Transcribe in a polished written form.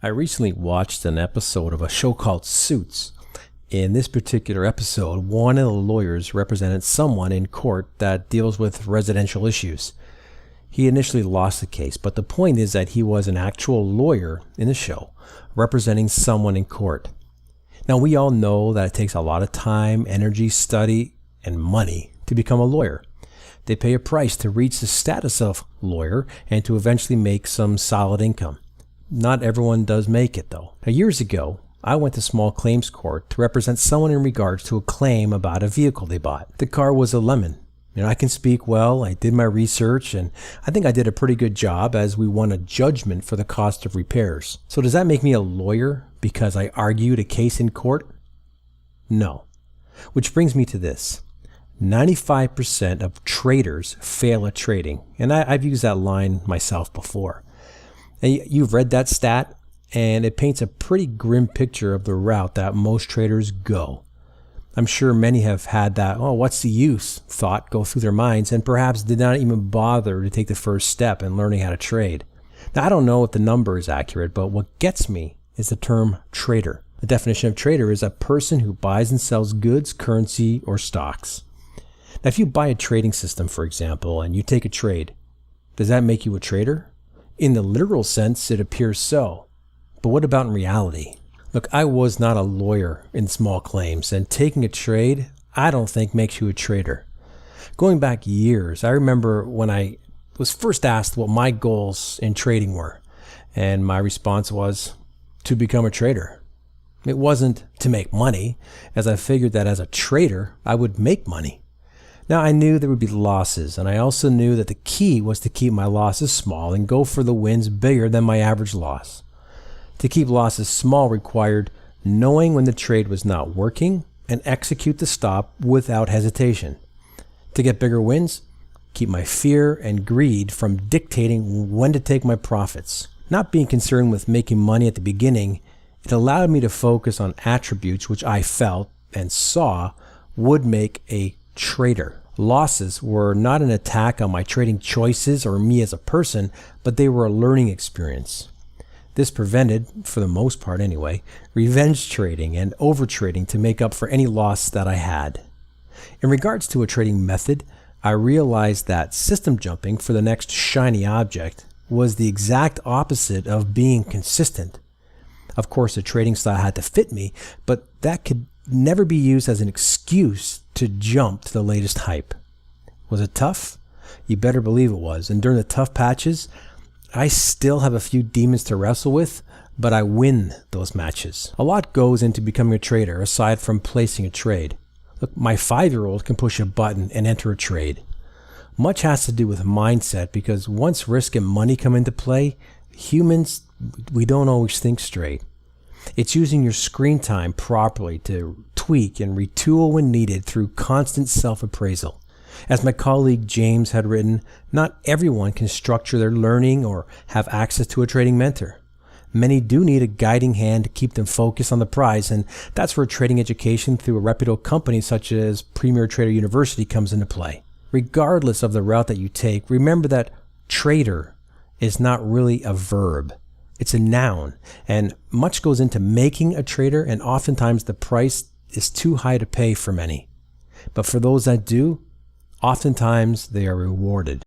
I recently watched an episode of a show called Suits. In this particular episode, one of the lawyers represented someone in court that deals with residential issues. He initially lost the case, but the point is that he was an actual lawyer in the show, representing someone in court. Now, we all know that it takes a lot of time, energy, study, and money to become a lawyer. They pay a price to reach the status of lawyer and to eventually make some solid income. Not everyone does make it, though. Now, years ago, I went to small claims court to represent someone in regards to a claim about a vehicle they bought. The car was a lemon. I can speak well, I did my research, and I think I did a pretty good job as we won a judgment for the cost of repairs. So does that make me a lawyer because I argued a case in court? No. Which brings me to this. 95% of traders fail at trading, and I've used that line myself before. And you've read that stat, and it paints a pretty grim picture of the route that most traders go. I'm sure many have had that, oh, what's the use, thought go through their minds, and perhaps did not even bother to take the first step in learning how to trade. Now, I don't know if the number is accurate, but what gets me is the term trader. The definition of trader is a person who buys and sells goods, currency, or stocks. Now, if you buy a trading system, for example, and you take a trade, does that make you a trader? In the literal sense, it appears so. But what about in reality? Look, I was not a lawyer in small claims, and taking a trade, I don't think makes you a trader. Going back years, I remember when I was first asked what my goals in trading were, and my response was to become a trader. It wasn't to make money, as I figured that as a trader, I would make money. Now, I knew there would be losses, and I also knew that the key was to keep my losses small and go for the wins bigger than my average loss. To keep losses small required knowing when the trade was not working and execute the stop without hesitation. To get bigger wins, keep my fear and greed from dictating when to take my profits. Not being concerned with making money at the beginning, it allowed me to focus on attributes which I felt and saw would make a trader. Losses were not an attack on my trading choices or me as a person, but they were a learning experience. This prevented, for the most part anyway, revenge trading and overtrading to make up for any loss that I had. In regards to a trading method, I realized that system jumping for the next shiny object was the exact opposite of being consistent. Of course, the trading style had to fit me, but that could never be used as an excuse to jump to the latest hype. Was it tough? You better believe it was. And during the tough patches, I still have a few demons to wrestle with, but I win those matches. A lot goes into becoming a trader aside from placing a trade. Look, my 5-year-old can push a button and enter a trade. Much has to do with mindset because once risk and money come into play, humans, we don't always think straight. It's using your screen time properly to tweak and retool when needed through constant self-appraisal. As my colleague James had written, not everyone can structure their learning or have access to a trading mentor. Many do need a guiding hand to keep them focused on the prize, and that's where trading education through a reputable company such as Premier Trader University comes into play. Regardless of the route that you take, remember that trader is not really a verb. It's a noun, and much goes into making a trader, and oftentimes the price is too high to pay for many. But for those that do, oftentimes they are rewarded.